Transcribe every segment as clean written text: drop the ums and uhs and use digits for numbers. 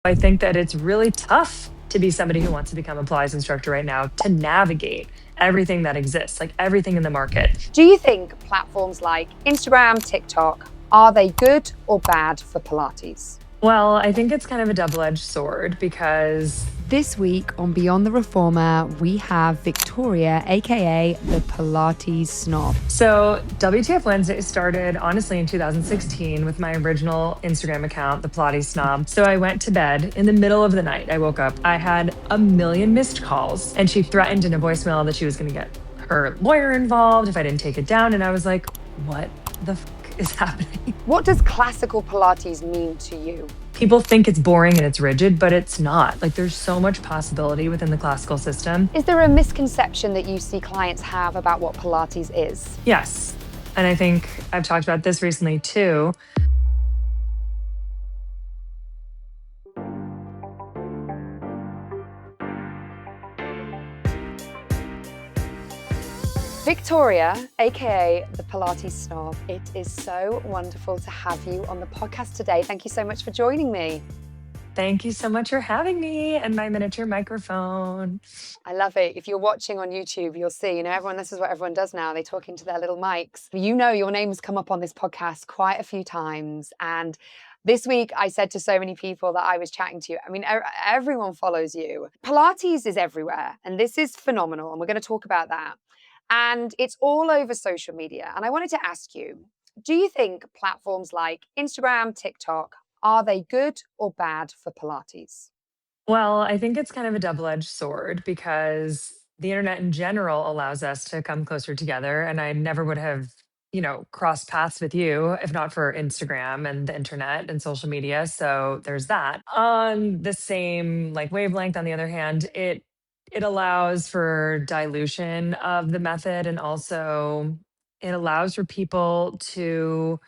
I think that it's really tough to be somebody who wants to become a Pilates instructor right now to navigate everything that exists, like everything in the market. Do you think platforms like Instagram, TikTok, are they good or bad for Pilates? Well, I think it's kind of a double-edged sword because This week on Beyond the Reformer, we have Victoria, aka the Pilates Snob. WTF Wednesday started honestly in 2016 with my original Instagram account, the Pilates Snob. So I went to bed in the middle of the night. I woke up, I had a million missed calls, and she threatened in a voicemail that she was going to get her lawyer involved if I didn't take it down. And I was like, what the fuck is happening? What does classical Pilates mean to you? People think it's boring and it's rigid, but it's not. Like there's so much possibility within the classical system. Is there a misconception that you see clients have about what Pilates is? Yes. And I think I've talked about this recently too. Victoria, aka the Pilates Snob, it is so wonderful to have you on the podcast today. Thank you so much for joining me. Thank you so much for having me and my miniature microphone. I love it. If you're watching on YouTube, you'll see, everyone, this is what everyone does now. They talk into their little mics. Your name's come up on this podcast quite a few times. And this week I said to so many people that I was chatting to, everyone follows you. Pilates is everywhere, and this is phenomenal. And we're going to talk about that. And it's all over social media. And I wanted to ask you, do you think platforms like Instagram, TikTok, are they good or bad for Pilates? Well, I think it's kind of a double-edged sword because the internet in general allows us to come closer together. And I never would have, crossed paths with you if not for Instagram and the internet and social media. So there's that. On the same like wavelength, on the other hand, it allows for dilution of the method, and also it allows for people to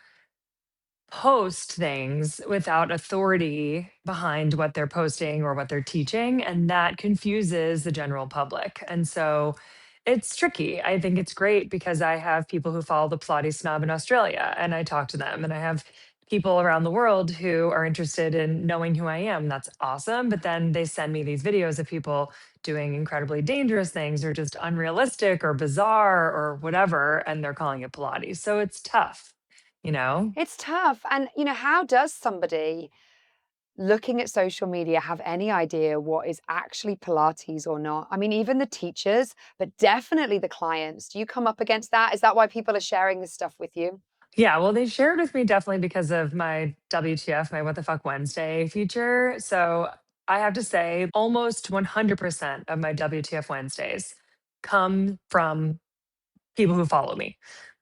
post things without authority behind what they're posting or what they're teaching. And that confuses the general public. And so it's tricky. I think it's great because I have people who follow the Pilates Snob in Australia and I talk to them, and I have people around the world who are interested in knowing who I am. That's awesome. But then they send me these videos of people doing incredibly dangerous things or just unrealistic or bizarre or whatever, and they're calling it Pilates. So it's tough, you know? It's tough. And, how does somebody looking at social media have any idea what is actually Pilates or not? I mean, even the teachers, but definitely the clients. Do you come up against that? Is that why people are sharing this stuff with you? Yeah, well, they shared with me definitely because of my WTF, my What the Fuck Wednesday feature. So I have to say, almost 100% of my WTF Wednesdays come from people who follow me.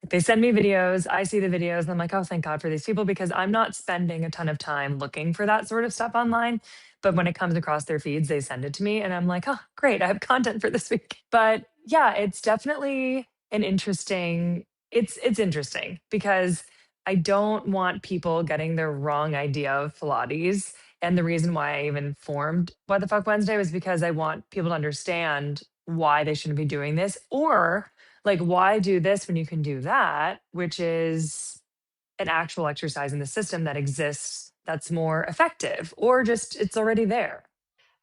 They send me videos, I see the videos, and I'm like, oh, thank God for these people because I'm not spending a ton of time looking for that sort of stuff online. But when it comes across their feeds, they send it to me, and I'm like, oh, great, I have content for this week. But yeah, it's definitely an interesting. It's interesting because I don't want people getting their wrong idea of Pilates. And the reason why I even formed What the Fuck Wednesday was because I want people to understand why they shouldn't be doing this, or like why do this when you can do that, which is an actual exercise in the system that exists that's more effective, or just it's already there.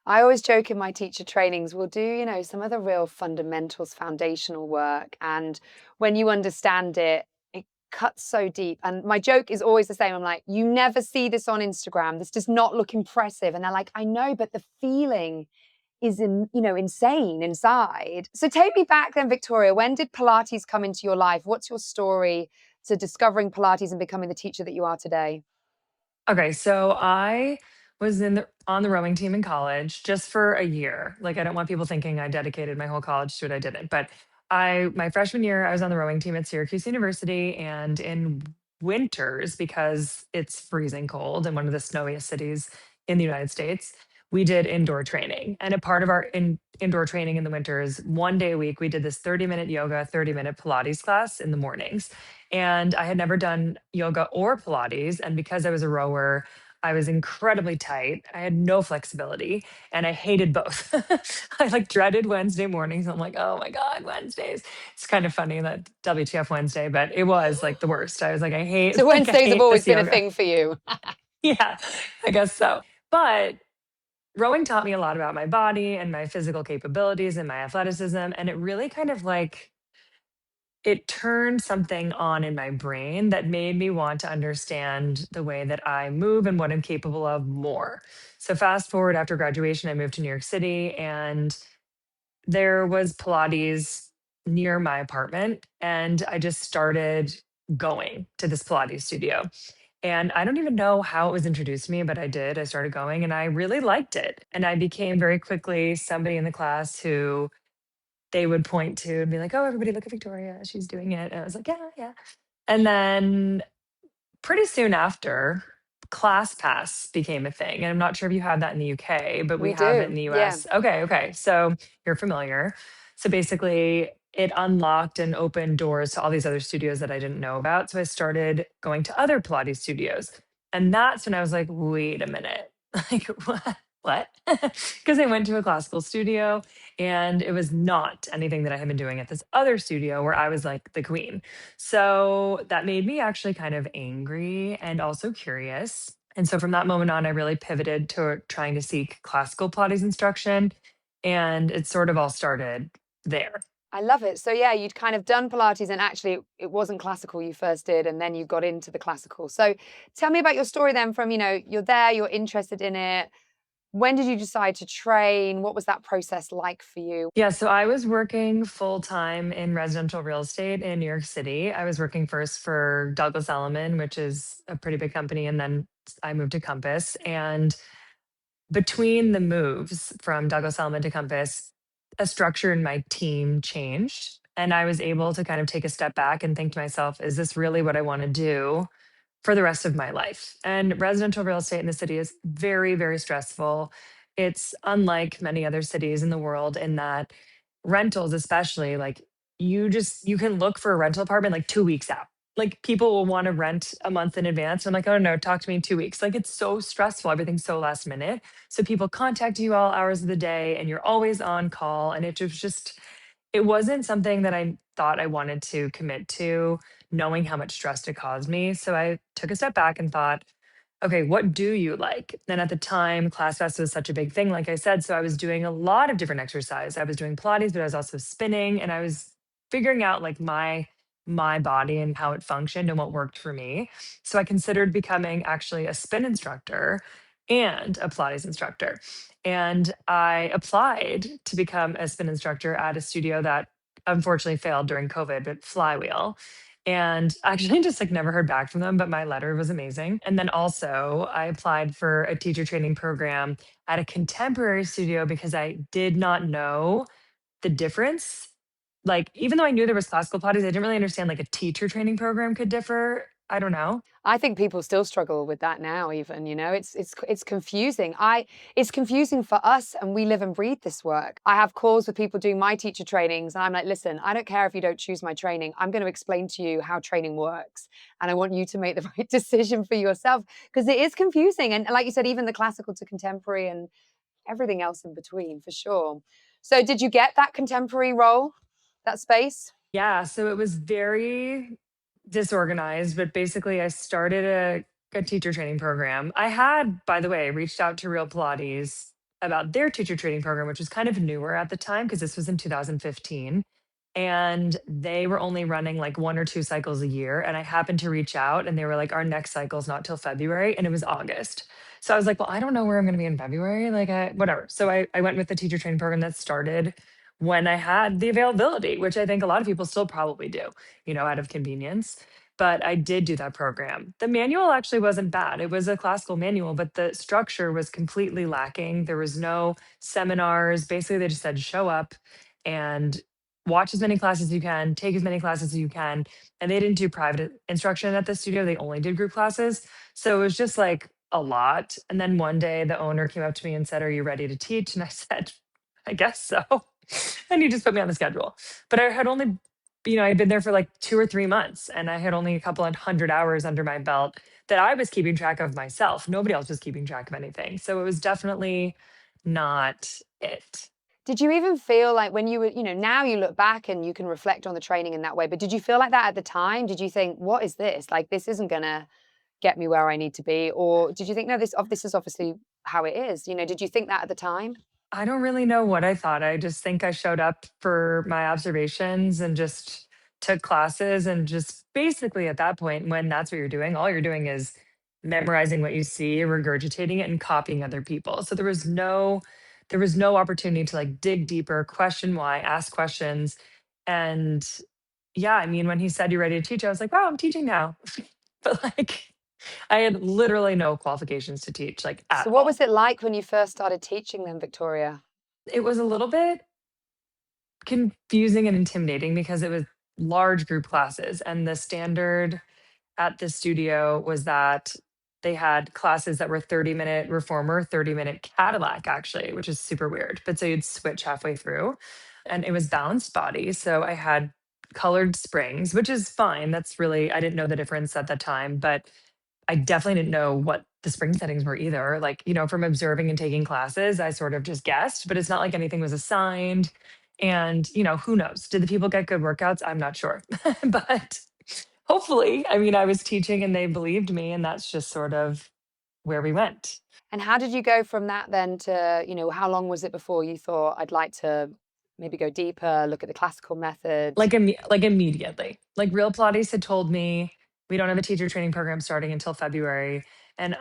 I always joke in my teacher trainings, we'll do, some of the real fundamentals, foundational work. And when you understand it, it cuts so deep. And my joke is always the same. I'm like, you never see this on Instagram. This does not look impressive. And they're like, I know, but the feeling is insane inside. So take me back then, Victoria. When did Pilates come into your life? What's your story to discovering Pilates and becoming the teacher that you are today? Okay, so I was on the rowing team in college just for a year. Like I don't want people thinking I dedicated my whole college to it. I didn't. But my freshman year I was on the rowing team at Syracuse University, and in winters because it's freezing cold in one of the snowiest cities in the United States, we did indoor training. And a part of our indoor training in the winters, one day a week, we did this 30-minute yoga, 30-minute Pilates class in the mornings. And I had never done yoga or Pilates. And because I was a rower, I was incredibly tight. I had no flexibility and I hated both. I like dreaded Wednesday mornings. I'm like, oh my God, Wednesdays. It's kind of funny that WTF Wednesday, but it was like the worst. I was like, So I Wednesdays have hate always this been a yoga. thing for you. Yeah, I guess so. But rowing taught me a lot about my body and my physical capabilities and my athleticism. And it really kind of like, it turned something on in my brain that made me want to understand the way that I move and what I'm capable of more. So, fast forward after graduation, I moved to New York City and there was Pilates near my apartment. And I just started going to this Pilates studio. And I don't even know how it was introduced to me, but I did. I started going and I really liked it. And I became very quickly somebody in the class who they would point to and be like, "Oh, everybody look at Victoria. She's doing it." And I was like, "Yeah, yeah." And then pretty soon after, ClassPass became a thing. And I'm not sure if you have that in the UK, but we We have it in do. the Yeah. US. Okay, okay. So you're familiar. So basically, it unlocked and opened doors to all these other studios that I didn't know about. So I started going to other Pilates studios. And that's when I was like, wait a minute. Like, what? What? Because I went to a classical studio and it was not anything that I had been doing at this other studio where I was like the queen. So that made me actually kind of angry and also curious. And so from that moment on, I really pivoted to trying to seek classical Pilates instruction. And it sort of all started there. I love it. So yeah, you'd kind of done Pilates and actually it wasn't classical you first did and then you got into the classical. So tell me about your story then from, you're there, you're interested in it. When did you decide to train? What was that process like for you? Yeah, so I was working full time in residential real estate in New York City. I was working first for Douglas Elliman, which is a pretty big company, and then I moved to Compass. And between the moves from Douglas Elliman to Compass, a structure in my team changed. And I was able to kind of take a step back and think to myself, is this really what I want to do for the rest of my life? And residential real estate in the city is very, very stressful. It's unlike many other cities in the world in that rentals, especially, like you can look for a rental apartment like 2 weeks out. Like people will want to rent a month in advance. I'm like, oh no, talk to me in 2 weeks. Like it's so stressful. Everything's so last minute. So people contact you all hours of the day and you're always on call. And it was just, it wasn't something that I thought I wanted to commit to, knowing how much stress it caused me. So I took a step back and thought, okay, what do you like? And at the time, ClassFest was such a big thing, like I said. So I was doing a lot of different exercise. I was doing Pilates, but I was also spinning and I was figuring out like my body and how it functioned and what worked for me. So I considered becoming actually a spin instructor and a Pilates instructor. And I applied to become a spin instructor at a studio that unfortunately failed during COVID, but Flywheel. And actually just like never heard back from them, but my letter was amazing. And then also I applied for a teacher training program at a contemporary studio because I did not know the difference. Like, even though I knew there was classical Pilates, I didn't really understand like a teacher training program could differ. I don't know. I think people still struggle with that now even, it's confusing. It's confusing for us and we live and breathe this work. I have calls with people doing my teacher trainings and I'm like, "Listen, I don't care if you don't choose my training. I'm going to explain to you how training works and I want you to make the right decision for yourself because it is confusing." And like you said, even the classical to contemporary and everything else in between, for sure. So did you get that contemporary role, that space? Yeah, so it was very disorganized, but basically I started a teacher training program. I had, by the way, reached out to Real Pilates about their teacher training program, which was kind of newer at the time because this was in 2015. And they were only running like one or two cycles a year. And I happened to reach out and they were like, our next cycle is not till February. And it was August. So I was like, well, I don't know where I'm going to be in February. Like, whatever. So I went with the teacher training program that started when I had the availability, which I think a lot of people still probably do, out of convenience. But I did do that program. The manual actually wasn't bad. It was a classical manual, but the structure was completely lacking. There was no seminars. Basically, they just said show up and watch as many classes as you can, take as many classes as you can. And they didn't do private instruction at the studio, they only did group classes. So it was just like a lot. And then one day the owner came up to me and said, "Are you ready to teach?" And I said, "I guess so." And he just put me on the schedule. But I had only, I'd been there for like 2 or 3 months and I had only a couple of 100 hours under my belt that I was keeping track of myself. Nobody else was keeping track of anything. So it was definitely not it. Did you even feel like when you were, now you look back and you can reflect on the training in that way, but did you feel like that at the time? Did you think, what is this? Like, this isn't going to get me where I need to be? Or did you think, no, this is obviously how it is. Did you think that at the time? I don't really know what I thought. I just think I showed up for my observations and just took classes, and just basically at that point, when that's what you're doing, all you're doing is memorizing what you see, regurgitating it and copying other people. So there was no opportunity to like dig deeper, question why, ask questions. And yeah, I mean, when he said you're ready to teach, I was like, wow, I'm teaching now. But like I had literally no qualifications to teach, like So at what was all. it like when you first started teaching them, Victoria? It was a little bit confusing and intimidating because it was large group classes, and the standard at the studio was that they had classes that were 30-minute reformer, 30-minute Cadillac, actually, which is super weird. But so you'd switch halfway through, and it was balanced body. So I had colored springs, which is fine. That's really, I didn't know the difference at the time, but I definitely didn't know what the spring settings were either. Like, from observing and taking classes, I sort of just guessed, but it's not like anything was assigned. And, who knows? Did the people get good workouts? I'm not sure. But hopefully, I mean, I was teaching and they believed me, and that's just sort of where we went. And how did you go from that then to, how long was it before you thought, I'd like to maybe go deeper, look at the classical method? Like immediately. Like Real Pilates had told me we don't have a teacher training program starting until February. And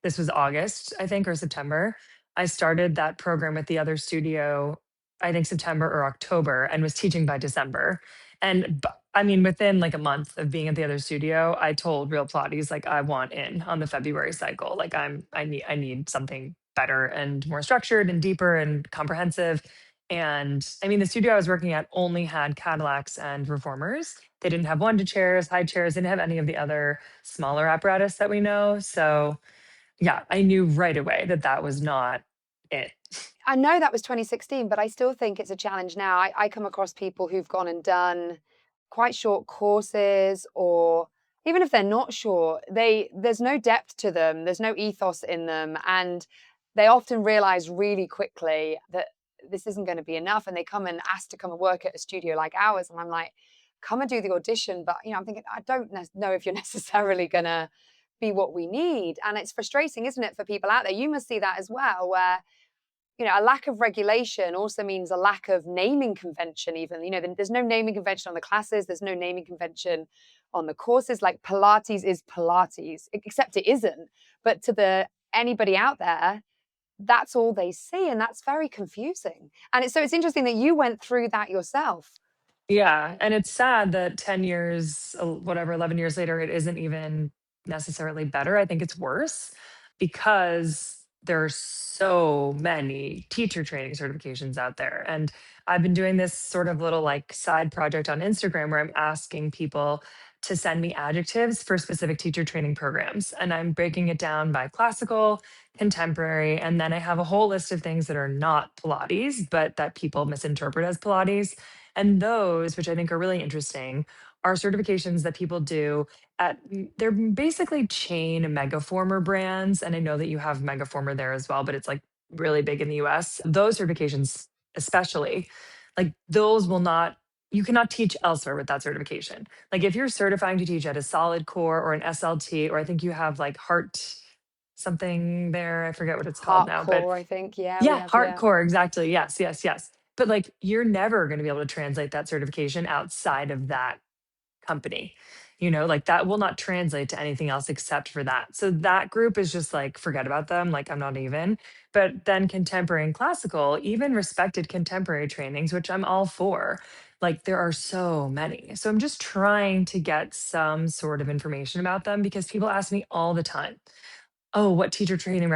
this was August, I think, or September. I started that program at the other studio, I think September or October, and was teaching by December. And I mean, within like a month of being at the other studio, I told Real Pilates, like, I want in on the February cycle. Like I need something better and more structured and deeper and comprehensive. And I mean, the studio I was working at only had Cadillacs and reformers. They didn't have Wonder chairs, high chairs, they didn't have any of the other smaller apparatus that we know. So, yeah, I knew right away that that was not it. I know that was 2016, but I still think it's a challenge now. I come across people who've gone and done quite short courses, or even if they're not short, there's no depth to them, there's no ethos in them, and they often realize really quickly that this isn't going to be enough, and they come and ask to come and work at a studio like ours, and I'm like, come and do the audition, but I'm thinking, I don't know if you're necessarily going to be what we need. And it's frustrating, isn't it, for people out there? You must see that as well, where a lack of regulation also means a lack of naming convention. Even, there's no naming convention on the classes, there's no naming convention on the courses. Like Pilates is Pilates, except it isn't. But to the anybody out there, that's all they see, and that's very confusing. And it's interesting that you went through that yourself. Yeah, and it's sad that 10 years, whatever, 11 years later, it isn't even necessarily better. I think it's worse because there are so many teacher training certifications out there. And I've been doing this sort of little like side project on Instagram where I'm asking people to send me adjectives for specific teacher training programs. And I'm breaking it down by classical, contemporary, and then I have a whole list of things that are not Pilates, but that people misinterpret as Pilates. And those, which I think are really interesting, are certifications that people do they're basically chain megaformer brands. And I know that you have megaformer there as well, but it's like really big in the US. Those certifications, especially, like those will not, you cannot teach elsewhere with that certification. Like if you're certifying to teach at a solid core or an SLT, or I think you have like heart something there, I forget what it's called now, but Hardcore, I think. Yeah, we yeah, have. Yeah. hardcore, exactly. Yes, yes, yes. But like you're never going to be able to translate that certification outside of that company. Like that will not translate to anything else except for that. So that group is just like, forget about them. Like I'm not even. But then contemporary and classical, even respected contemporary trainings, which I'm all for, like there are so many. So I'm just trying to get some sort of information about them because people ask me all the time, oh, what teacher training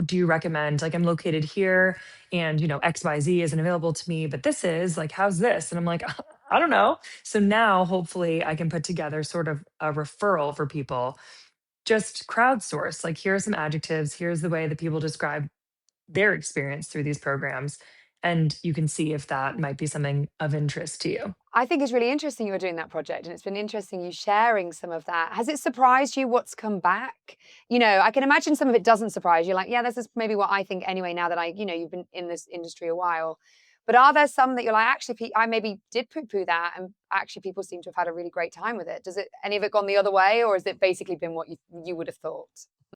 do you recommend? Like I'm located here and XYZ isn't available to me, but this is like, how's this? And I'm like, I don't know. So now hopefully I can put together sort of a referral for people, just crowdsource. Like here are some adjectives. Here's the way that people describe their experience through these programs. And you can see if that might be something of interest to you. I think it's really interesting you were doing that project, and it's been interesting you sharing some of that. Has it surprised you what's come back? I can imagine some of it doesn't surprise you. Like, yeah, this is maybe what I think anyway, now that you've been in this industry a while. But are there some that you're like, actually, I maybe did poo-poo that, and actually people seem to have had a really great time with it? Does any of it gone the other way, or has it basically been what you would have thought?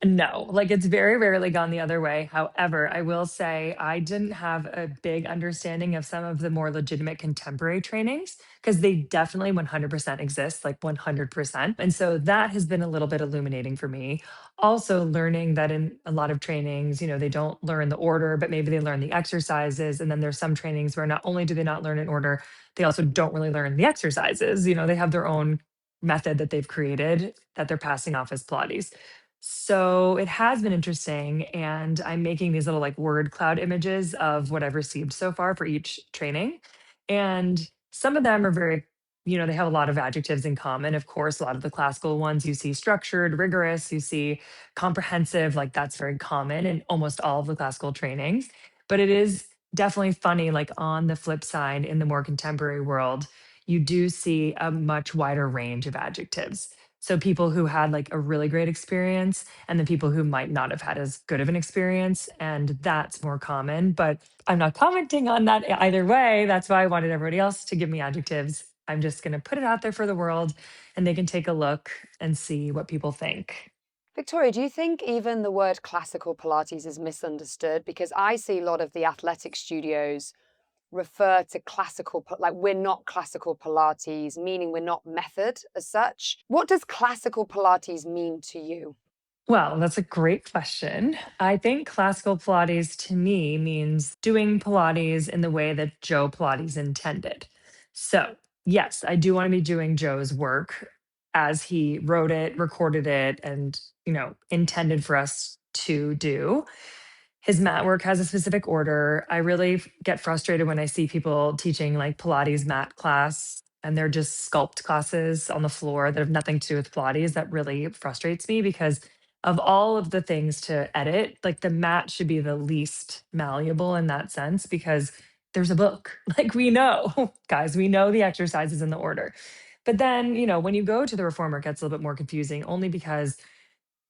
No, like it's very rarely gone the other way. However, I will say I didn't have a big understanding of some of the more legitimate contemporary trainings because they definitely 100% exist, like 100%. And so that has been a little bit illuminating for me. Also, learning that in a lot of trainings, they don't learn the order, but maybe they learn the exercises. And then there's some trainings where not only do they not learn in order, they also don't really learn the exercises. They have their own method that they've created that they're passing off as Pilates. So it has been interesting. And I'm making these little like word cloud images of what I've received so far for each training. And some of them are very, they have a lot of adjectives in common. Of course, a lot of the classical ones you see structured, rigorous, you see comprehensive, like that's very common in almost all of the classical trainings. But it is definitely funny, like on the flip side, in the more contemporary world, you do see a much wider range of adjectives. So people who had like a really great experience and the people who might not have had as good of an experience. And that's more common, but I'm not commenting on that either way. That's why I wanted everybody else to give me adjectives. I'm just going to put it out there for the world and they can take a look and see what people think. Victoria, do you think even the word classical Pilates is misunderstood? Because I see a lot of the athletic studios refer to classical, like we're not classical Pilates, meaning we're not method as such. What does classical Pilates mean to you? Well, that's a great question. I think classical Pilates to me means doing Pilates in the way that Joe Pilates intended. So, yes, I do want to be doing Joe's work as he wrote it, recorded it, and, intended for us to do. His mat work has a specific order. I really get frustrated when I see people teaching like Pilates mat class and they're just sculpt classes on the floor that have nothing to do with Pilates. That really frustrates me because of all of the things to edit, like the mat should be the least malleable in that sense because there's a book. Like we know, guys, we know the exercises in the order. But then, when you go to the reformer, it gets a little bit more confusing only because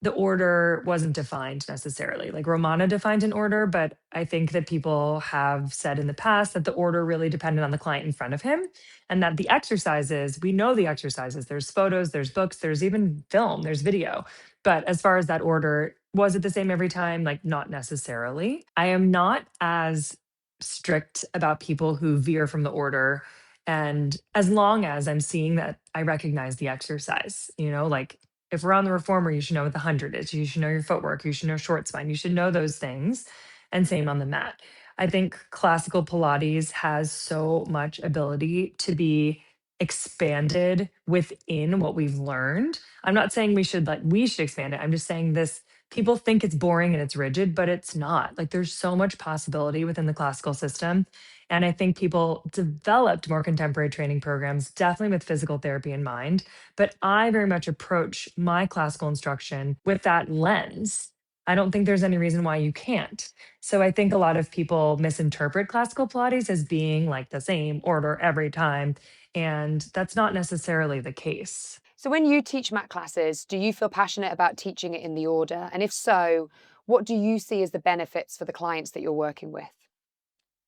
the order wasn't defined necessarily. Like Romana defined an order, but I think that people have said in the past that the order really depended on the client in front of him and that the exercises, we know the exercises. There's photos, there's books, there's even film, there's video. But as far as that order, was it the same every time? Like, not necessarily. I am not as strict about people who veer from the order. And as long as I'm seeing that I recognize the exercise, like if we're on the reformer, you should know what the 100 is. You should know your footwork. You should know short spine. You should know those things. And same on the mat. I think classical Pilates has so much ability to be expanded within what we've learned. I'm not saying we should expand it. I'm just saying this people think it's boring and it's rigid, but it's not. Like there's so much possibility within the classical system. And I think people developed more contemporary training programs, definitely with physical therapy in mind, but I very much approach my classical instruction with that lens. I don't think there's any reason why you can't. So I think a lot of people misinterpret classical Pilates as being like the same order every time. And that's not necessarily the case. So, when you teach mat classes, do you feel passionate about teaching it in the order? And if so, what do you see as the benefits for the clients that you're working with?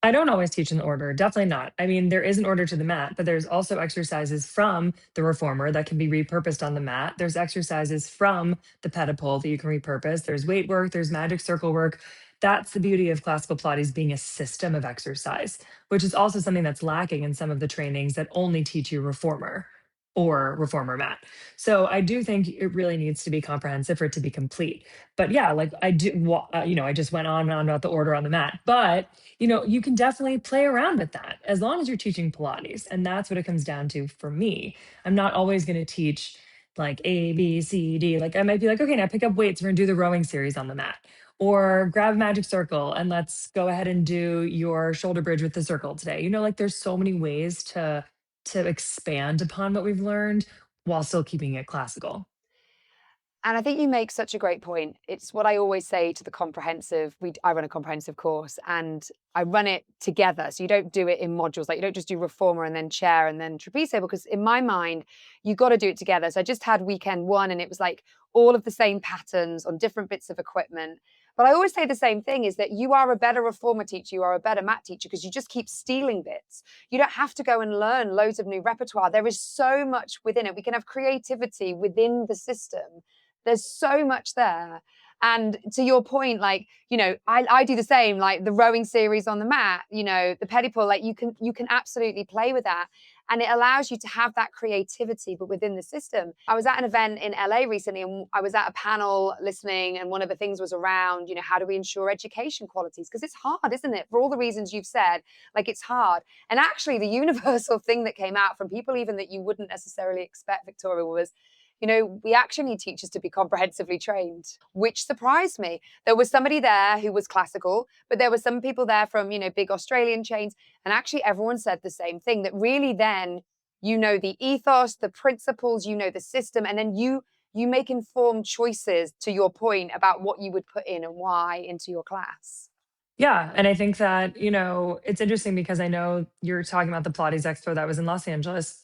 I don't always teach in the order, definitely not. I mean, there is an order to the mat, but there's also exercises from the reformer that can be repurposed on the mat. There's exercises from the pedipole that you can repurpose. There's weight work, there's magic circle work. That's the beauty of classical Pilates being a system of exercise, which is also something that's lacking in some of the trainings that only teach you reformer or reformer mat. So I do think it really needs to be comprehensive for it to be complete. But yeah, like I do, I just went on and on about the order on the mat, but you can definitely play around with that as long as you're teaching Pilates. And that's what it comes down to for me. I'm not always going to teach like A, B, C, D. Like I might be like, okay, now pick up weights. We're going to do the rowing series on the mat. Or grab a magic circle and let's go ahead and do your shoulder bridge with the circle today. Like there's so many ways to expand upon what we've learned while still keeping it classical. And I think you make such a great point. It's what I always say to the comprehensive. I run a comprehensive course and I run it together. So you don't do it in modules. Like you don't just do reformer and then chair and then trapeze table. Because in my mind, you got to do it together. So I just had weekend one and it was like all of the same patterns on different bits of equipment. But I always say the same thing is that you are a better reformer teacher, you are a better mat teacher because you just keep stealing bits. You don't have to go and learn loads of new repertoire. There is so much within it. We can have creativity within the system. There's so much there. And to your point, like, I do the same, like the rowing series on the mat, the pedipole, like you can absolutely play with that. And it allows you to have that creativity, but within the system. I was at an event in LA recently, and I was at a panel listening, and one of the things was around, how do we ensure education qualities? Because it's hard, isn't it? For all the reasons you've said, like it's hard. And actually, the universal thing that came out from people, even that you wouldn't necessarily expect, Victoria, was, we actually need teachers to be comprehensively trained, which surprised me. There was somebody there who was classical, but there were some people there from, big Australian chains. And actually, everyone said the same thing, that really then, the ethos, the principles, the system, and then you make informed choices, to your point, about what you would put in and why into your class. Yeah. And I think that, it's interesting because I know you're talking about the Pilates Expo that was in Los Angeles,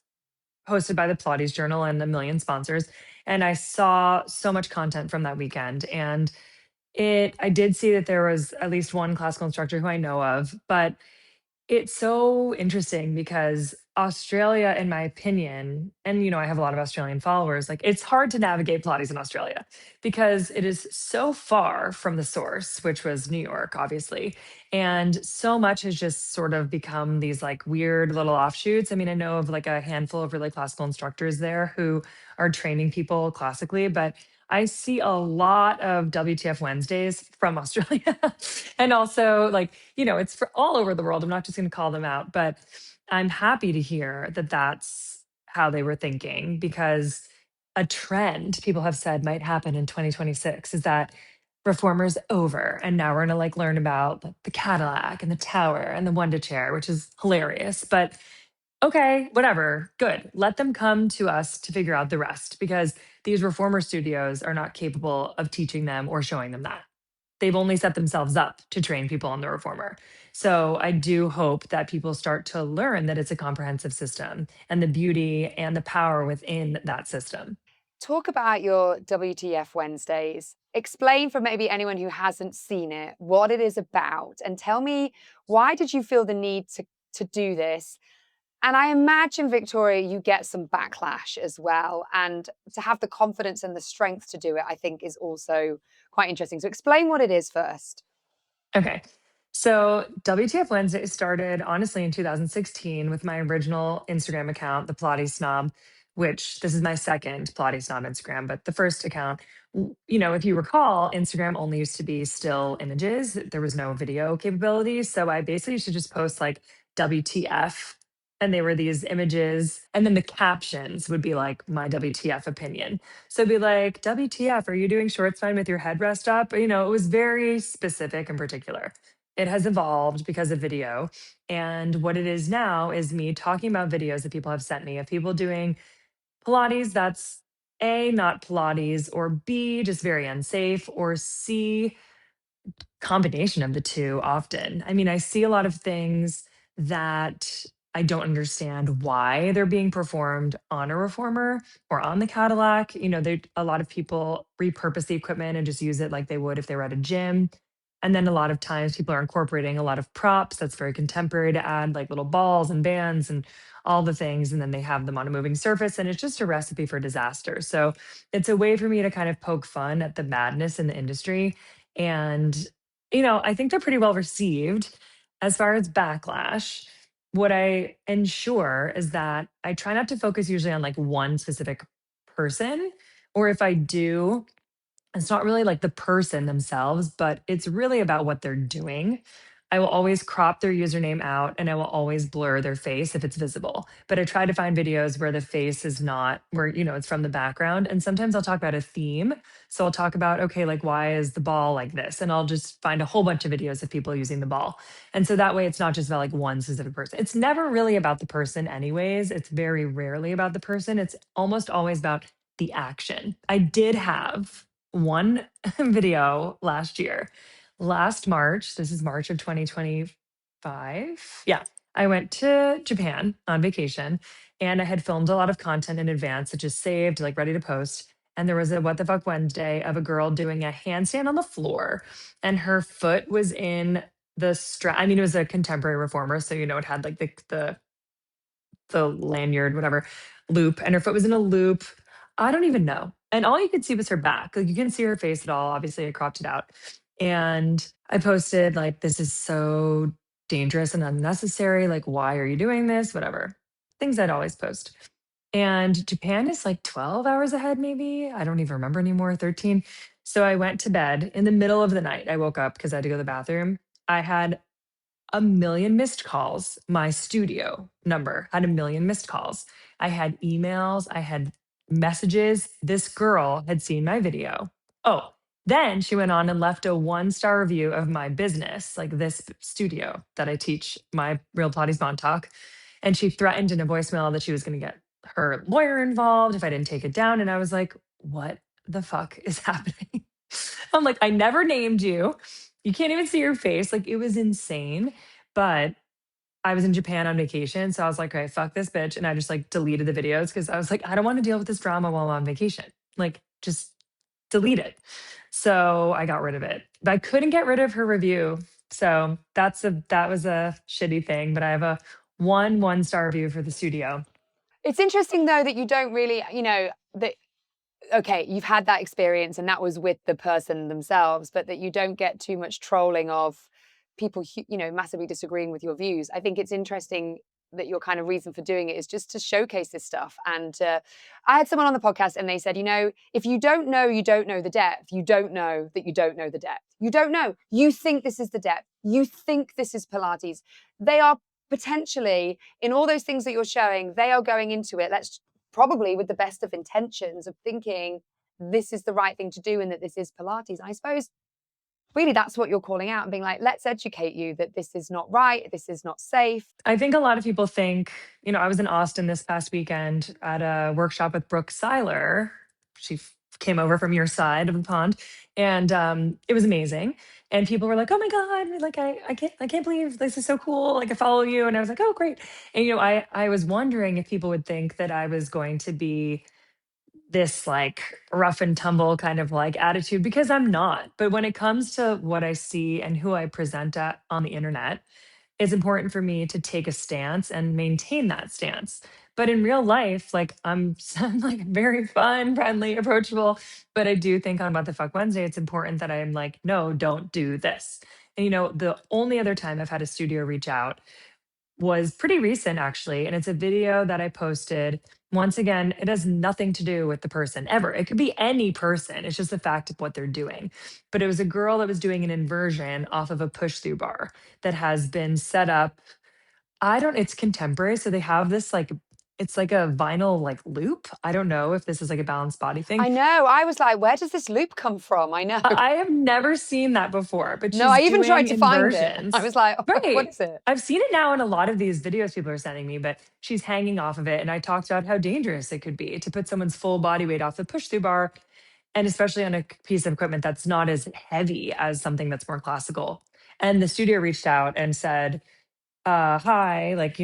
hosted by the Pilates Journal and a million sponsors. And I saw so much content from that weekend. And I did see that there was at least one classical instructor who I know of, but it's so interesting because Australia, in my opinion, and I have a lot of Australian followers, like it's hard to navigate Pilates in Australia because it is so far from the source, which was New York, obviously. And so much has just sort of become these like weird little offshoots. I mean, I know of like a handful of really classical instructors there who are training people classically, but I see a lot of WTF Wednesdays from Australia. And also, like, it's for all over the world. I'm not just going to call them out, but I'm happy to hear that that's how they were thinking because a trend people have said might happen in 2026 is that reformer's over. And now we're going to like learn about the Cadillac and the tower and the Wonder chair, which is hilarious. But okay, whatever, good. Let them come to us to figure out the rest because these reformer studios are not capable of teaching them or showing them that. They've only set themselves up to train people on the reformer. So I do hope that people start to learn that it's a comprehensive system and the beauty and the power within that system. Talk about your WTF Wednesdays. Explain for maybe anyone who hasn't seen it what it is about, and tell me, why did you feel the need to do this? And I imagine, Victoria, you get some backlash as well. And to have the confidence and the strength to do it, I think, is also quite interesting. So explain what it is first. Okay. So WTF Wednesday started honestly in 2016 with my original Instagram account, the Pilates Snob, which this is my second Pilates Snob Instagram, but the first account, if you recall, Instagram only used to be still images. There was no video capability. So I basically used to just post like WTF, and they were these images. And then the captions would be like my WTF opinion. So it'd be like, WTF, are you doing short spine with your headrest up? It was very specific and particular. It has evolved because of video. And what it is now is me talking about videos that people have sent me of people doing Pilates that's A, not Pilates, or B, just very unsafe, or C, combination of the two often. I mean, I see a lot of things that I don't understand why they're being performed on a reformer or on the Cadillac. A lot of people repurpose the equipment and just use it like they would if they were at a gym. And then a lot of times people are incorporating a lot of props that's very contemporary to add like little balls and bands and all the things. And then they have them on a moving surface. And it's just a recipe for disaster. So it's a way for me to kind of poke fun at the madness in the industry. And I think they're pretty well received. As far as backlash, what I ensure is that I try not to focus usually on like one specific person, or if I do, it's not really like the person themselves, but it's really about what they're doing. I will always crop their username out and I will always blur their face if it's visible. But I try to find videos where the face is not, where, it's from the background. And sometimes I'll talk about a theme. So I'll talk about, okay, like why is the ball like this? And I'll just find a whole bunch of videos of people using the ball. And so that way it's not just about like one specific person. It's never really about the person, anyways. It's very rarely about the person. It's almost always about the action. I did have one video last year. Last March, this is March of 2025. Yeah, I went to Japan on vacation and I had filmed a lot of content in advance that just saved, like ready to post. And there was a What the Fuck Wednesday of a girl doing a handstand on the floor and her foot was in the strap. I mean, it was a contemporary reformer. So, it had like the lanyard, whatever, loop, and her foot was in a loop. I don't even know. and all you could see was her back. Like you couldn't see her face at all. Obviously, I cropped it out. And I posted, like, this is so dangerous and unnecessary. Like, why are you doing this? Whatever. Things I'd always post. And Japan is like 12 hours ahead, maybe. I don't even remember anymore, 13. So I went to bed in the middle of the night. I woke up because I had to go to the bathroom. I had a million missed calls. My studio number had a million missed calls. I had emails, I had messages. This girl had seen my video. Oh, then she went on and left a 1-star review of my business, like this studio that I teach my Real Pilates Montauk. And she threatened in a voicemail that she was going to get her lawyer involved if I didn't take it down. And I was like, what the fuck is happening? I'm like, I never named you. You can't even see your face. Like, it was insane. But I was in Japan on vacation. So I was like, okay, fuck this bitch. And I just like deleted the videos because I was like, I don't want to deal with this drama while I'm on vacation. Like, just delete it. So I got rid of it. But I couldn't get rid of her review. So that was a shitty thing. But I have a 1-star review for the studio. It's interesting though that you don't really, that okay, you've had that experience and that was with the person themselves, but that you don't get too much trolling of people, massively disagreeing with your views. I think it's interesting that your kind of reason for doing it is just to showcase this stuff. And I had someone on the podcast and they said, if you don't know, you don't know the depth. You don't know that you don't know the depth. You don't know. You think this is the depth. You think this is Pilates. They are potentially, in all those things that you're showing, they are going into it. Let's probably with the best of intentions of thinking this is the right thing to do and that this is Pilates. I suppose really that's what you're calling out and being like, let's educate you that this is not right, this is not safe. I think a lot of people think, I was in Austin this past weekend at a workshop with Brooke Seiler. She came over from your side of the pond, and it was amazing. And people were like, "Oh my god! Like I can't believe this is so cool! Like I follow you." And I was like, "Oh great!" And I was wondering if people would think that I was going to be this like rough and tumble kind of like attitude, because I'm not. But when it comes to what I see and who I present at on the internet, it's important for me to take a stance and maintain that stance. But in real life, like I'm like very fun, friendly, approachable. But I do think on What the Fuck Wednesday, it's important that I'm like, no, don't do this. And the only other time I've had a studio reach out was pretty recent, actually. And it's a video that I posted. Once again, it has nothing to do with the person ever. It could be any person. It's just the fact of what they're doing. But it was a girl that was doing an inversion off of a push through bar that has been set up. It's contemporary. So they have this like, it's like a vinyl like loop. I don't know if this is like a balanced body thing. I know. I was like, where does this loop come from? I know. I have never seen that before, but No, she's I even tried doing to find it. I inversions. was like, what Right. is it? I've seen it now in a lot of these videos people are sending me, but she's hanging off of it. And I talked about how dangerous it could be to put someone's full body weight off the push through bar, and especially on a piece of equipment that's not as heavy as something that's more classical. And the studio reached out and said, hi, like,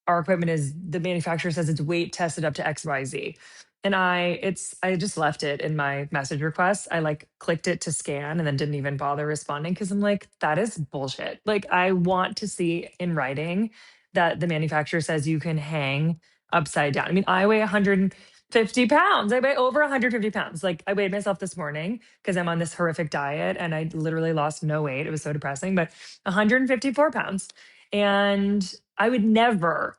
our equipment is, the manufacturer says it's weight tested up to XYZ. And I just left it in my message request. I like clicked it to scan and then didn't even bother responding because I'm like, that is bullshit. Like, I want to see in writing that the manufacturer says you can hang upside down. I mean, I weigh 150 pounds. I weigh over 150 pounds. Like, I weighed myself this morning because I'm on this horrific diet and I literally lost no weight. It was so depressing, but 154 pounds. And I would never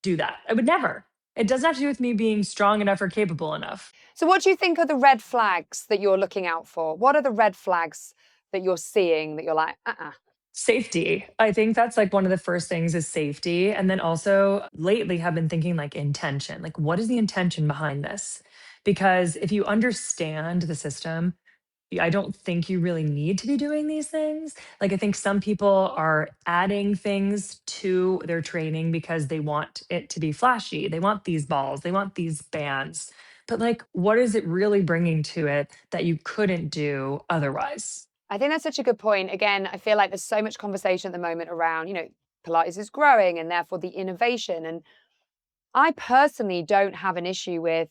do that. I would never. It doesn't have to do with me being strong enough or capable enough. So what do you think are the red flags that you're looking out for? What are the red flags that you're seeing that you're like, Safety. I think that's like one of the first things is safety. And then also lately have been thinking like intention. Like, what is the intention behind this? Because if you understand the system, I don't think you really need to be doing these things. Like, I think some people are adding things to their training because they want it to be flashy. They want these balls, they want these bands. But, like, what is it really bringing to it that you couldn't do otherwise? I think that's such a good point. Again, I feel like there's so much conversation at the moment around, Pilates is growing and therefore the innovation. And I personally don't have an issue with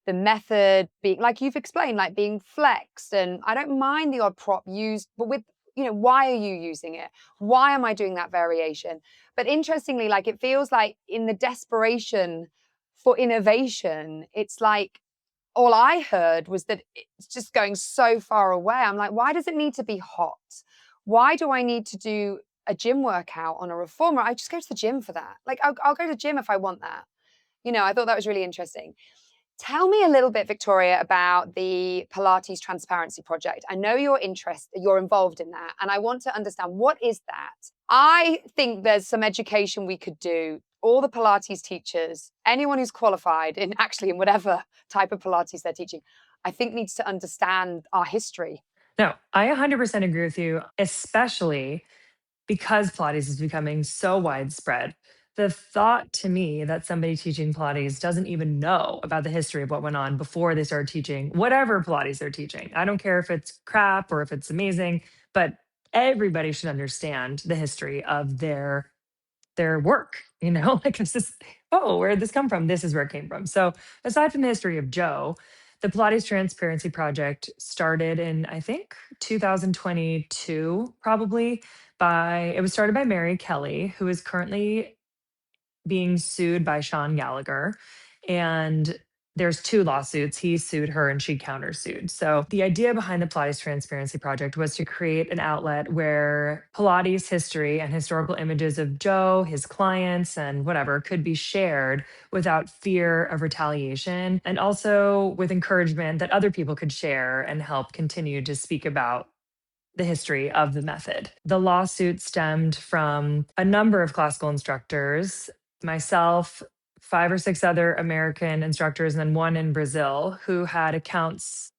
the method being, like you've explained, like being flexed. And I don't mind the odd prop used, but with, why are you using it? Why am I doing that variation? But interestingly, like it feels like in the desperation for innovation, it's like all I heard was that it's just going so far away. I'm like, why does it need to be hot? Why do I need to do a gym workout on a reformer? I just go to the gym for that. Like, I'll go to the gym if I want that. I thought that was really interesting. Tell me a little bit, Victoria, about the Pilates Transparency Project. I know you're involved in that, and I want to understand, what is that? I think there's some education we could do. All the Pilates teachers, anyone who's qualified in whatever type of Pilates they're teaching, I think needs to understand our history. No, I 100% agree with you, especially because Pilates is becoming so widespread. The thought to me that somebody teaching Pilates doesn't even know about the history of what went on before they started teaching whatever Pilates they're teaching. I don't care if it's crap or if it's amazing, but everybody should understand the history of their work, like it's just, oh, where did this come from? This is where it came from. So aside from the history of Joe, the Pilates Transparency Project started in, I think, 2022, probably it was started by Mary Kelly, who is currently being sued by Sean Gallagher. And there's two lawsuits. He sued her and she countersued. So the idea behind the Pilates Transparency Project was to create an outlet where Pilates history and historical images of Joe, his clients, and whatever could be shared without fear of retaliation, and also with encouragement that other people could share and help continue to speak about the history of the method. The lawsuit stemmed from a number of classical instructors, myself, five or six other American instructors, and then one in Brazil who had accounts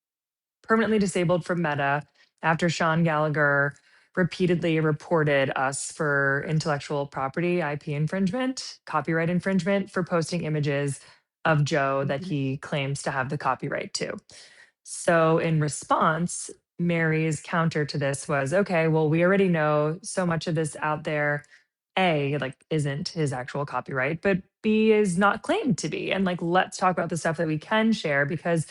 permanently disabled from Meta after Sean Gallagher repeatedly reported us for intellectual property, IP infringement, copyright infringement for posting images of Joe that Mhm. he claims to have the copyright to. So, in response, Mary's counter to this was, okay, well, we already know so much of this out there. A, like, isn't his actual copyright, but B, is not claimed to be. And like, let's talk about the stuff that we can share, because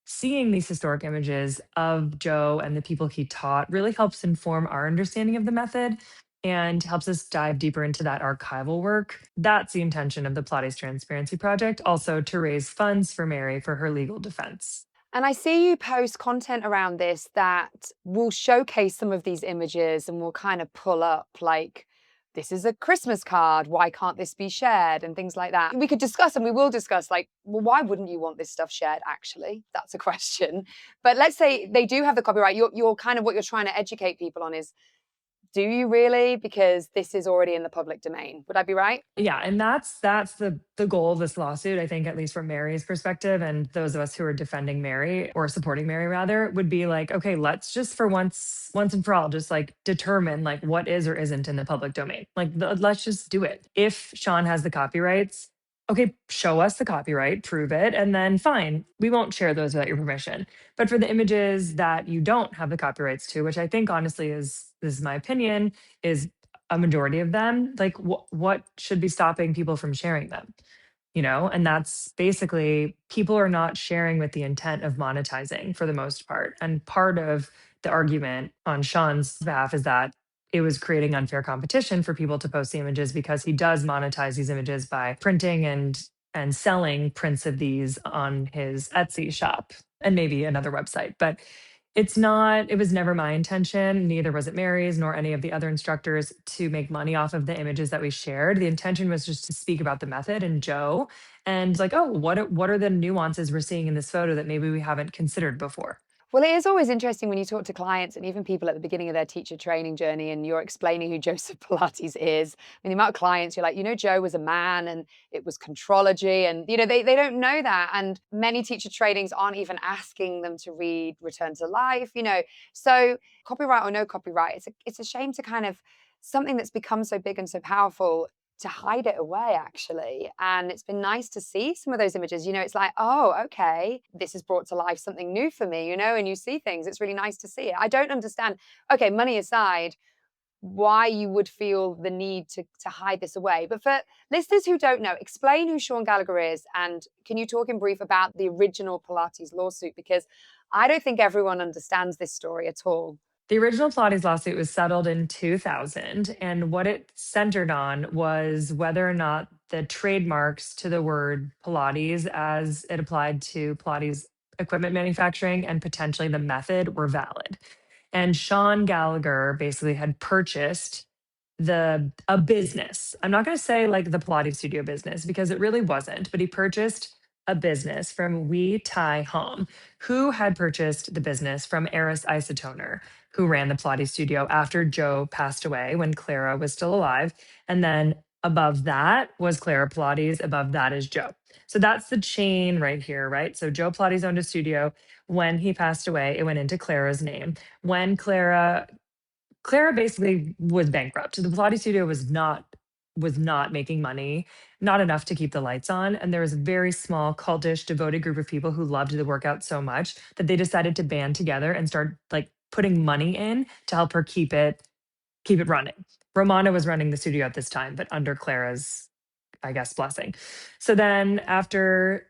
seeing these historic images of Joe and the people he taught really helps inform our understanding of the method and helps us dive deeper into that archival work. That's the intention of the Pilates Transparency Project, also to raise funds for Mary for her legal defense. And I see you post content around this that will showcase some of these images and will kind of pull up, like, this is a Christmas card. Why can't this be shared? And things like that. We could discuss, and we will discuss, like, well, why wouldn't you want this stuff shared? Actually, that's a question. But let's say they do have the copyright. You're kind of, what you're trying to educate people on is, do you really? Because this is already in the public domain. Would I be right? Yeah, and that's the goal of this lawsuit, I think, at least from Mary's perspective, and those of us who are defending Mary, or supporting Mary rather, would be like, okay, let's just for once and for all just like determine like what is or isn't in the public domain. Like let's just do it. If Sean has the copyrights, okay, show us the copyright, prove it, and then fine, we won't share those without your permission. But for the images that you don't have the copyrights to, which I think honestly is, this is my opinion, is a majority of them, like what should be stopping people from sharing them? And that's basically, people are not sharing with the intent of monetizing for the most part. And part of the argument on Sean's behalf is that it was creating unfair competition for people to post the images, because he does monetize these images by printing and selling prints of these on his Etsy shop and maybe another website. But it was never my intention, neither was it Mary's nor any of the other instructors, to make money off of the images that we shared. The intention was just to speak about the method and Joe, and like, oh, what are the nuances we're seeing in this photo that maybe we haven't considered before? Well, it is always interesting when you talk to clients and even people at the beginning of their teacher training journey and you're explaining who Joseph Pilates is. I mean, the amount of clients you're like, Joe was a man and it was contrology. And, they don't know that. And many teacher trainings aren't even asking them to read Return to Life. So copyright or no copyright, it's a shame to kind of, something that's become so big and so powerful, to hide it away, actually. And it's been nice to see some of those images. It's like, oh, okay, this has brought to life something new for me, and you see things. It's really nice to see it. I don't understand, okay, money aside, why you would feel the need to hide this away. But for listeners who don't know, explain who Sean Gallagher is. And can you talk in brief about the original Pilates lawsuit? Because I don't think everyone understands this story at all. The original Pilates lawsuit was settled in 2000, and what it centered on was whether or not the trademarks to the word Pilates, as it applied to Pilates equipment manufacturing and potentially the method were valid. And Sean Gallagher basically had purchased a business. I'm not going to say like the Pilates studio business because it really wasn't, but he purchased a business from Wee Tai Hom, who had purchased the business from Eris Isotoner, who ran the Pilates studio after Joe passed away when Clara was still alive. And then above that was Clara Pilates, above that is Joe. So that's the chain right here, right? So Joe Pilates owned a studio. When he passed away, it went into Clara's name. When Clara basically was bankrupt. The Pilates studio was not making money, not enough to keep the lights on. And there was a very small, cultish, devoted group of people who loved the workout so much that they decided to band together and start like putting money in to help her keep it running. Romana was running the studio at this time, but under Clara's, I guess, blessing. So then after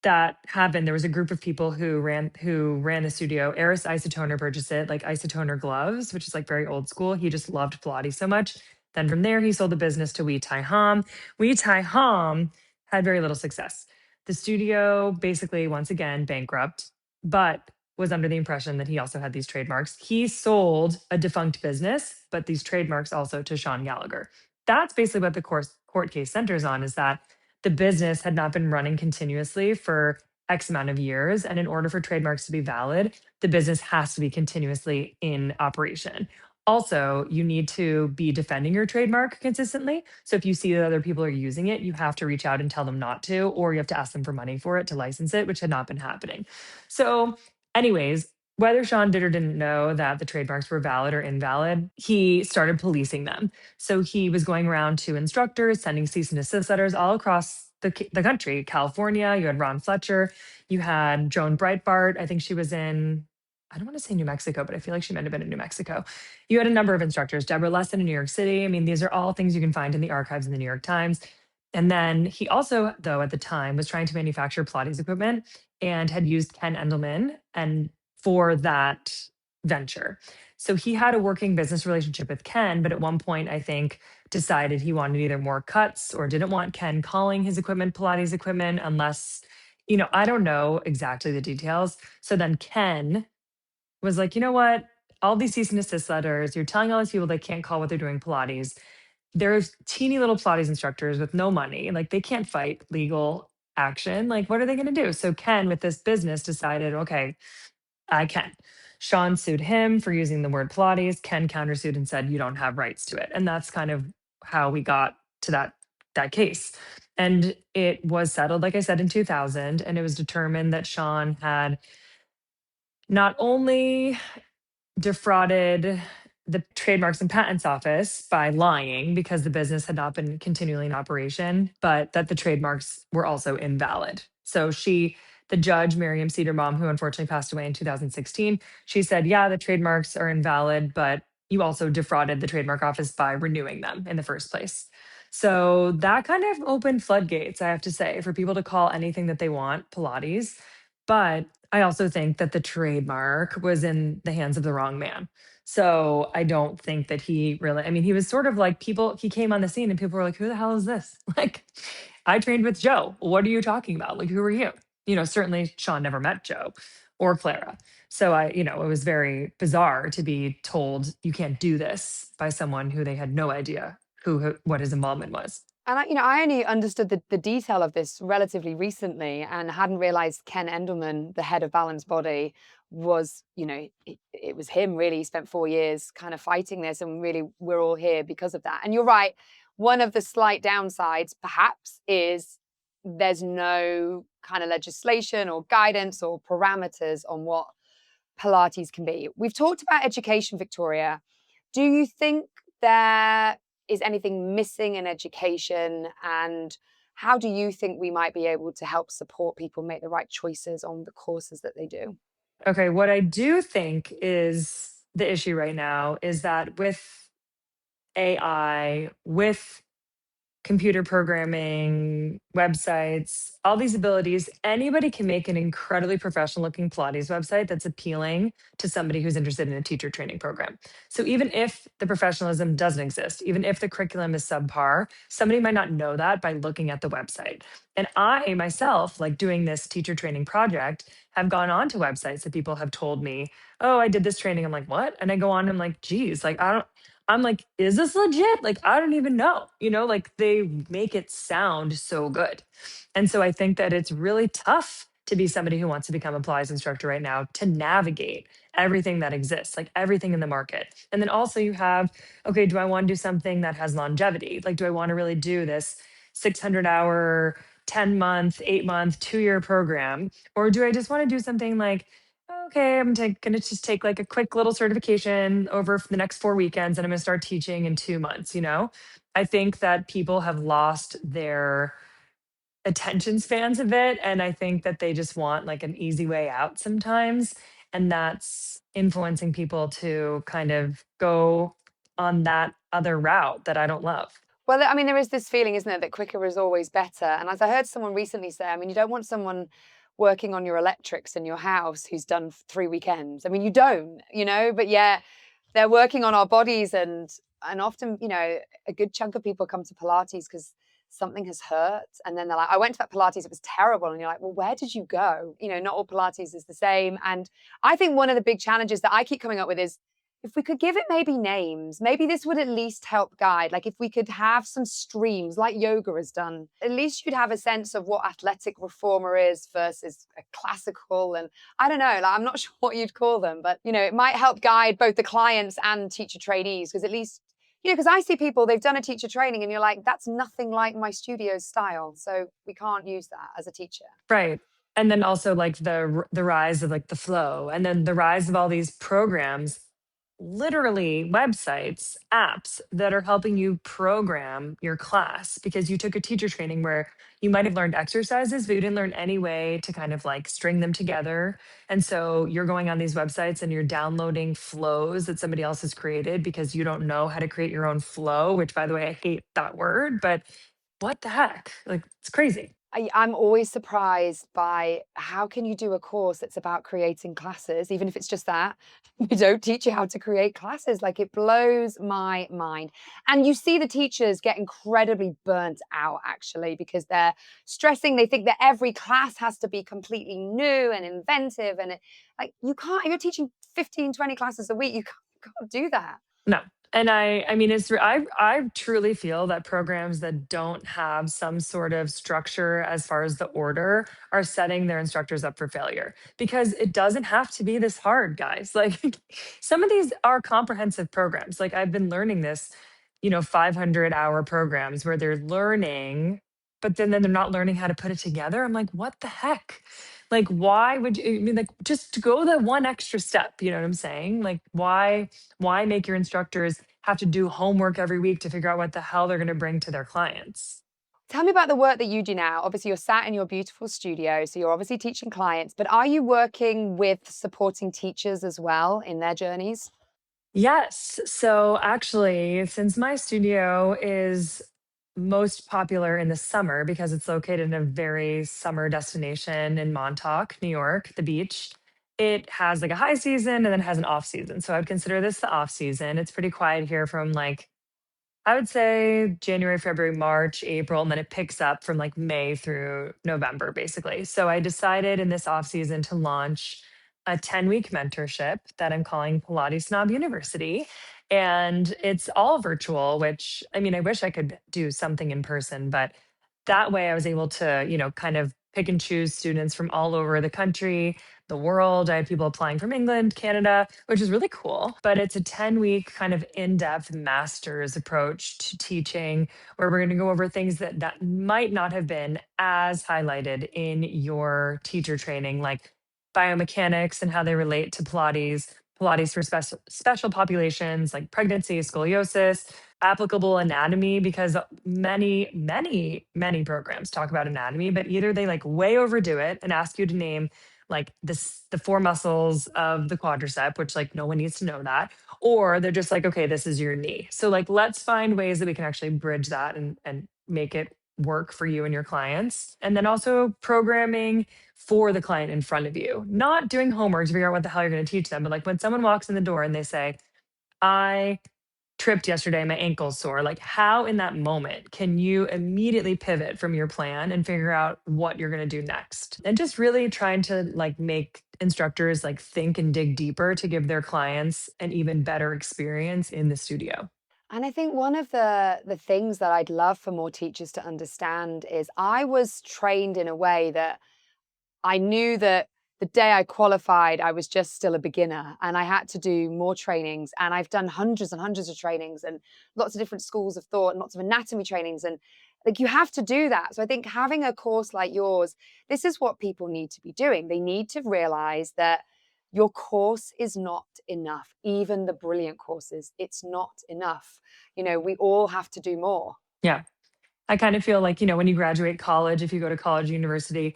that happened, there was a group of people who ran the studio. Eris Isotoner purchased it, like Isotoner gloves, which is like very old school. He just loved Pilates so much. Then from there, he sold the business to Wee Tai Hom. Wee Tai Hom had very little success. The studio basically, once again, bankrupt, but was under the impression that he also had these trademarks. He sold a defunct business, but these trademarks also to Sean Gallagher. That's basically what the court case centers on, is that the business had not been running continuously for X amount of years. And in order for trademarks to be valid, the business has to be continuously in operation. Also, you need to be defending your trademark consistently. So if you see that other people are using it, you have to reach out and tell them not to, or you have to ask them for money for it to license it, which had not been happening. So, anyways, whether Sean did or didn't know that the trademarks were valid or invalid, he started policing them. So he was going around to instructors, sending cease and desist letters all across the country. California, you had Ron Fletcher, you had Joan Breitbart. I think she was in, I don't want to say New Mexico, but I feel like she might have been in New Mexico. You had a number of instructors, Deborah Lesson in New York City. I mean, these are all things you can find in the archives in the New York Times. And then he also, though, at the time was trying to manufacture Pilates equipment and had used Ken Endelman and for that venture. So he had a working business relationship with Ken, but at one point, I think, decided he wanted either more cuts or didn't want Ken calling his equipment Pilates equipment unless, I don't know exactly the details. So then Ken was like, you know what? All these cease and desist letters, you're telling all these people they can't call what they're doing Pilates. There's teeny little Pilates instructors with no money. Like they can't fight legal action. Like, what are they going to do? So Ken, with this business, decided, okay, I can. Sean sued him for using the word Pilates. Ken countersued and said, you don't have rights to it. And that's kind of how we got to that case. And it was settled, like I said, in 2000. And it was determined that Sean had not only defrauded the Trademarks and Patents Office by lying because the business had not been continually in operation, but that the trademarks were also invalid. So the judge, Miriam Cedarbaum, who unfortunately passed away in 2016, she said, yeah, the trademarks are invalid, but you also defrauded the trademark office by renewing them in the first place. So that kind of opened floodgates, I have to say, for people to call anything that they want Pilates. But I also think that the trademark was in the hands of the wrong man. So I don't think that he really, I mean, he was sort of like he came on the scene and people were like, who the hell is this? Like, I trained with Joe. What are you talking about? Like, who are you? Certainly Sean never met Joe or Clara. So it was very bizarre to be told you can't do this by someone who they had no idea what his involvement was. And I only understood the detail of this relatively recently and hadn't realized Ken Endelman, the head of Balance Body, was, it was him really. He spent 4 years kind of fighting this, and really we're all here because of that. And you're right. One of the slight downsides, perhaps, is there's no kind of legislation or guidance or parameters on what Pilates can be. We've talked about education, Victoria. Do you think there is anything missing in education? And how do you think we might be able to help support people make the right choices on the courses that they do? Okay, what I do think is the issue right now is that with AI, with computer programming, websites, all these abilities. Anybody can make an incredibly professional looking Pilates website that's appealing to somebody who's interested in a teacher training program. So even if the professionalism doesn't exist, even if the curriculum is subpar, somebody might not know that by looking at the website. And I myself, like doing this teacher training project, have gone on to websites that people have told me, oh, I did this training. I'm like, what? And I go on and I'm like, geez, like, I'm like, is this legit? Like, I don't even know, like they make it sound so good. And so I think that it's really tough to be somebody who wants to become a Pilates instructor right now to navigate everything that exists, like everything in the market. And then also you have, okay, do I want to do something that has longevity? Like, do I want to really do this 600-hour, 10-month, 8-month, 2-year program? Or do I just want to do something like, okay, gonna just take like a quick little certification over the next 4 weekends and I'm gonna start teaching in 2 months? I think that people have lost their attention spans a bit. And I think that they just want like an easy way out sometimes. And that's influencing people to kind of go on that other route that I don't love. Well, I mean, there is this feeling, isn't there, that quicker is always better. And as I heard someone recently say, I mean, you don't want someone working on your electrics in your house who's done 3 weekends. I mean, you don't, but yeah, they're working on our bodies, and often, a good chunk of people come to Pilates because something has hurt, and then they're like, I went to that Pilates, it was terrible. And you're like, well, where did you go? Not all Pilates is the same. And I think one of the big challenges that I keep coming up with is, if we could give it maybe names, maybe this would at least help guide. Like if we could have some streams like yoga has done, at least you'd have a sense of what athletic reformer is versus a classical. And I don't know, like I'm not sure what you'd call them, but it might help guide both the clients and teacher trainees, because at least, because I see people, they've done a teacher training and you're like, that's nothing like my studio's style. So we can't use that as a teacher. Right. And then also like the rise of like the flow, and then the rise of all these programs, literally websites, apps that are helping you program your class because you took a teacher training where you might have learned exercises, but you didn't learn any way to kind of like string them together. And so you're going on these websites and you're downloading flows that somebody else has created because you don't know how to create your own flow, which by the way, I hate that word, but what the heck? Like it's crazy. I'm always surprised by how can you do a course that's about creating classes, even if it's just that. We don't teach you how to create classes. Like it blows my mind. And you see the teachers get incredibly burnt out actually because they're stressing. They think that every class has to be completely new and inventive. And like you can't, if you're teaching 15, 20 classes a week, you can't do that. No. And I mean, I truly feel that programs that don't have some sort of structure as far as the order are setting their instructors up for failure because it doesn't have to be this hard, guys. Like some of these are comprehensive programs. Like I've been learning this, 500-hour programs where they're learning, but then they're not learning how to put it together. I'm like, what the heck? Like, why would you, I mean, like, just go the one extra step, you know what I'm saying? Like, why make your instructors have to do homework every week to figure out what the hell they're going to bring to their clients? Tell me about the work that you do now. Obviously, you're sat in your beautiful studio, so you're obviously teaching clients, but are you working with supporting teachers as well in their journeys? Yes. So actually, since my studio is most popular in the summer because it's located in a very summer destination in Montauk, New York, the beach, it has like a high season and then has an off season. So I would consider this the off season. It's pretty quiet here from like I would say January, February, March, April, and then it picks up from like May through November, basically. So I decided in this off season to launch a 10-week mentorship that I'm calling Pilates Snob University. And it's all virtual, which I mean, I wish I could do something in person, but that way I was able to, kind of pick and choose students from all over the country, the world. I had people applying from England, Canada, which is really cool. But it's a 10-week kind of in-depth master's approach to teaching where we're going to go over things that might not have been as highlighted in your teacher training, like biomechanics and how they relate to Pilates, Pilates for special populations like pregnancy, scoliosis, applicable anatomy, because many programs talk about anatomy, but either they like way overdo it and ask you to name like the four muscles of the quadricep, which like no one needs to know that, or they're just like, okay, this is your knee. So like let's find ways that we can actually bridge that and make it work for you and your clients. And then also programming for the client in front of you, not doing homework to figure out what the hell you're going to teach them. But like when someone walks in the door and they say, I tripped yesterday, my ankle's sore. Like, how in that moment can you immediately pivot from your plan and figure out what you're going to do next? And just really trying to like make instructors like think and dig deeper to give their clients an even better experience in the studio. And I think one of the things that I'd love for more teachers to understand is I was trained in a way that I knew that the day I qualified, I was just still a beginner and I had to do more trainings. And I've done hundreds and hundreds of trainings and lots of different schools of thought and lots of anatomy trainings. And like you have to do that. So I think having a course like yours, this is what people need to be doing. They need to realize that your course is not enough. Even the brilliant courses, it's not enough. We all have to do more. Yeah. I kind of feel like, when you graduate college, if you go to college, university,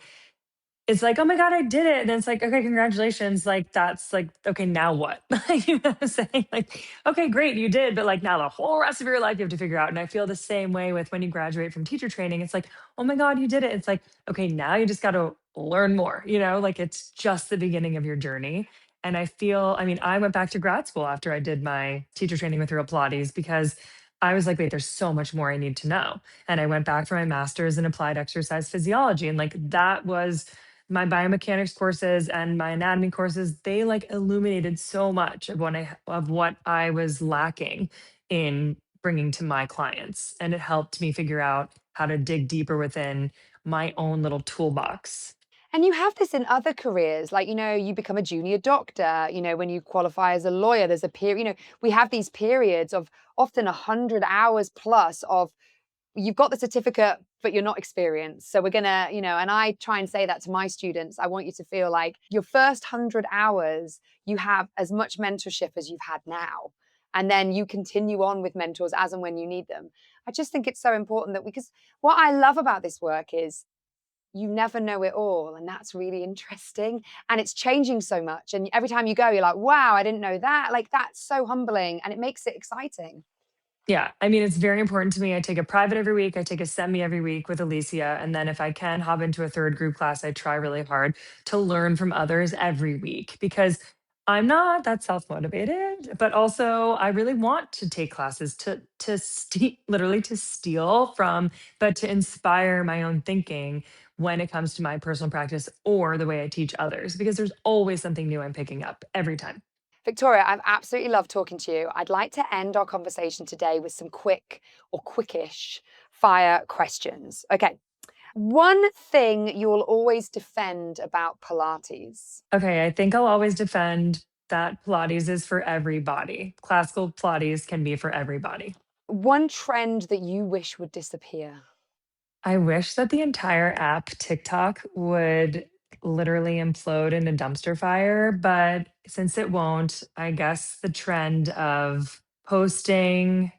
it's like, "Oh my god, I did it." And then it's like, "Okay, congratulations." Like, that's like, "Okay, now what?" You know what I'm saying? Like, "Okay, great, you did, but like now the whole rest of your life you have to figure out." And I feel the same way with when you graduate from teacher training. It's like, "Oh my god, you did it." It's like, "Okay, now you just got to learn more." Like it's just the beginning of your journey. And I mean, I went back to grad school after I did my teacher training with real Pilates because I was like, wait, there's so much more I need to know. And I went back for my master's in applied exercise physiology. And like that was my biomechanics courses and my anatomy courses, they like illuminated so much of what I was lacking in bringing to my clients, and it helped me figure out how to dig deeper within my own little toolbox. And you have this in other careers, like, you become a junior doctor, when you qualify as a lawyer, there's a period, we have these periods of often 100 hours plus of you've got the certificate, but you're not experienced. So we're going to, and I try and say that to my students. I want you to feel like your first 100 hours, you have as much mentorship as you've had now. And then you continue on with mentors as and when you need them. I just think it's so important that because what I love about this work is you never know it all. And that's really interesting. And it's changing so much. And every time you go, you're like, wow, I didn't know that. Like, that's so humbling. And it makes it exciting. Yeah, I mean, it's very important to me. I take a private every week. I take a semi every week with Alicia. And then if I can hop into a third group class, I try really hard to learn from others every week because I'm not that self-motivated, but also I really want to take classes literally to steal from, but to inspire my own thinking when it comes to my personal practice or the way I teach others, because there's always something new I'm picking up every time. Victoria, I've absolutely loved talking to you. I'd like to end our conversation today with some quick or quickish fire questions. Okay. One thing you'll always defend about Pilates. Okay, I think I'll always defend that Pilates is for everybody. Classical Pilates can be for everybody. One trend that you wish would disappear. I wish that the entire app TikTok would literally implode in a dumpster fire, but since it won't, I guess the trend of posting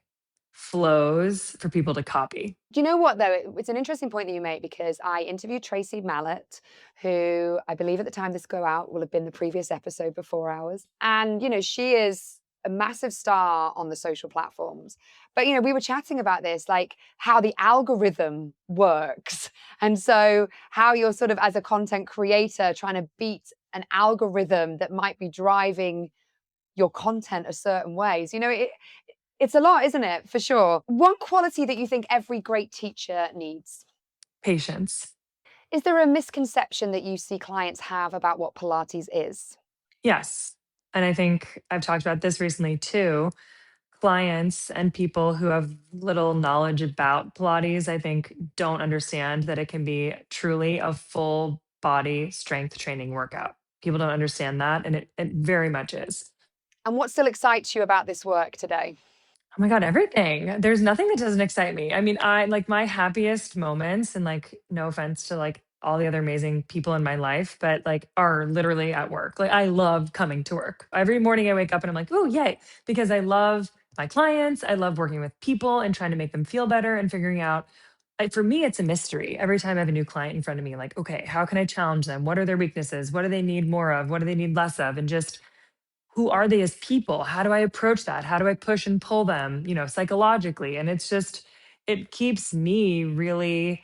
flows for people to copy. Do you know what, though? It's an interesting point that you make because I interviewed Tracy Mallet, who I believe at the time this go out will have been the previous episode before ours. And, she is a massive star on the social platforms. But, we were chatting about this, like how the algorithm works. And so how you're sort of, as a content creator, trying to beat an algorithm that might be driving your content a certain ways. It's a lot, isn't it? For sure. One quality that you think every great teacher needs. Patience. Is there a misconception that you see clients have about what Pilates is? Yes. And I think I've talked about this recently too. Clients and people who have little knowledge about Pilates, I think, don't understand that it can be truly a full body strength training workout. People don't understand that, and it very much is. And what still excites you about this work today? Oh my God, everything. There's nothing that doesn't excite me. I mean, I like my happiest moments, and like, no offense to like all the other amazing people in my life, but like are literally at work. Like, I love coming to work. Every morning I wake up and I'm like, oh, yay, because I love my clients. I love working with people and trying to make them feel better and figuring out. For me, it's a mystery. Every time I have a new client in front of me, like, okay, how can I challenge them? What are their weaknesses? What do they need more of? What do they need less of? And just who are they as people? How do I approach that? How do I push and pull them, psychologically? And it's just, it keeps me really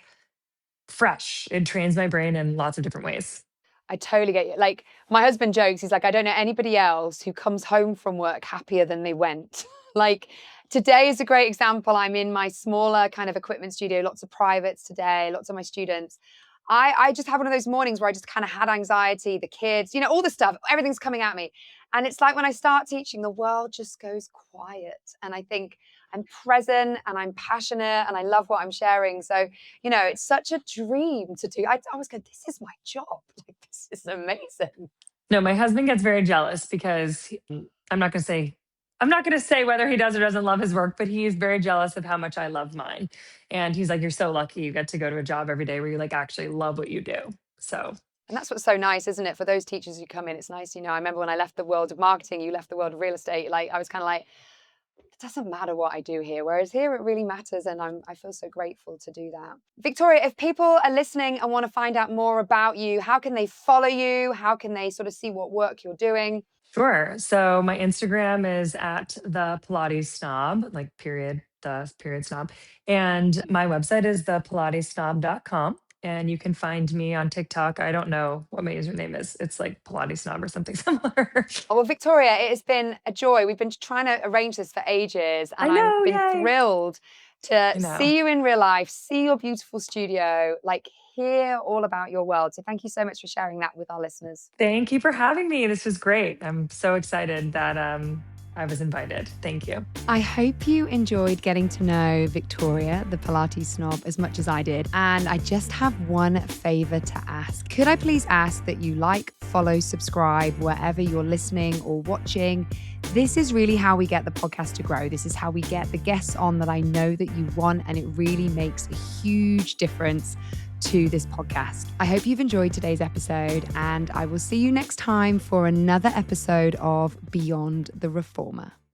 fresh. It trains my brain in lots of different ways. I totally get you. Like my husband jokes, he's like, I don't know anybody else who comes home from work happier than they went. Like today is a great example. I'm in my smaller kind of equipment studio, lots of privates today, lots of my students. I just have one of those mornings where I just kind of had anxiety, the kids, all the stuff, everything's coming at me. And it's like when I start teaching, the world just goes quiet. And I think I'm present and I'm passionate and I love what I'm sharing. So it's such a dream to do. I always go, this is my job. Like, this is amazing. No, my husband gets very jealous because I'm not going to say whether he does or doesn't love his work, but he's very jealous of how much I love mine. And he's like, "You're so lucky you get to go to a job every day where you like actually love what you do." So, And that's what's so nice, isn't it? For those teachers who come in, it's nice. I remember when I left the world of marketing, you left the world of real estate. Like I was kind of like, it doesn't matter what I do here. Whereas here it really matters. And I feel so grateful to do that. Victoria, if people are listening and want to find out more about you, how can they follow you? How can they sort of see what work you're doing? sure. So my Instagram is at the Pilates Snob, like period, the period snob. And my website is thepilatessnob.com. And you can find me on TikTok. I don't know what my username is. It's like Pilates Snob or something similar. Oh, well, Victoria, it has been a joy. We've been trying to arrange this for ages, I and I've know, been yay. thrilled to I know. see you in real life, see your beautiful studio, like hear all about your world. So thank you so much for sharing that with our listeners. Thank you for having me. This was great. I'm so excited that I was invited. Thank you. I hope you enjoyed getting to know Victoria, the Pilates snob, as much as I did. And I just have one favor to ask. Could I please ask that you like, follow, subscribe wherever you're listening or watching? This is really how we get the podcast to grow. This is how we get the guests on that I know that you want, and it really makes a huge difference to this podcast. I hope you've enjoyed today's episode, and I will see you next time for another episode of Beyond the Reformer.